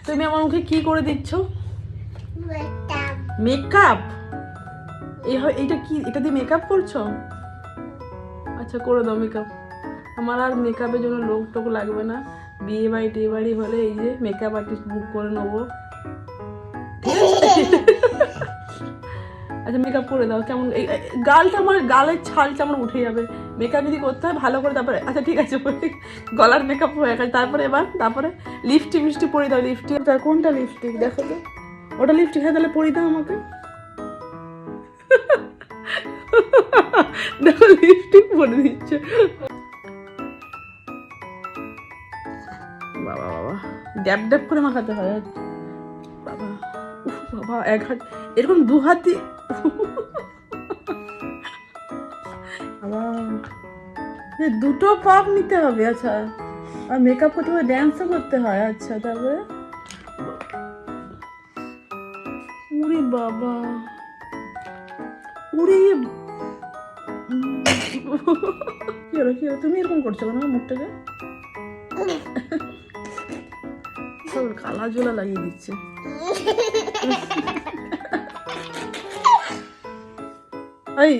তুমি আমার মুখে কি করে দিচ্ছ? মেকআপ? এইটা কি, এটা দিয়ে মেকআপ করছো? আচ্ছা করে দাও মেকআপ। আমার আর মেকআপের জন্য লোক টোক লাগবে না, বিয়ে বাড়ি টিয়ে বাড়ি হলে এই যে মেকআপ আর্টিস্ট বুক করে নেবো। আচ্ছা মেকআপ করে দাও। কেমন গালটা, আমার গালের ছালটা আমার উঠে যাবে, মেকআপ যদি করতে হয় ভালো করে। তারপরে আচ্ছা ঠিক আছে, গলার মেকআপ হয়ে গেছে, তারপরে তারপরে লিপস্টিক মিষ্টি পরিয়ে দাও। লিপস্টিক কোনটা লিপস্টিক দেখো তো, ওটা লিপস্টিক। হ্যাঁ তাহলে পরিয়ে দাও আমাকে। দেখো লিপস্টিক পরে দিচ্ছে। বাবা বাবা, ড্যাব ড্যাব করে মাখাতে হয় বাবা। উফ বাবা, এক হাত এরকম, দু হাতি বাবা, দুটো পাক নিতে হবে। আচ্ছা, আর মেকআপ করতে হবে, ড্যান্সও করতে হয়। আচ্ছা তারপরে উড়ি বাবা, উড়ি কি হলো, কি হলো? তুমি এরকম করছো কেন মুখটাকে? কালা জোলা লাগিয়ে দিচ্ছে। এই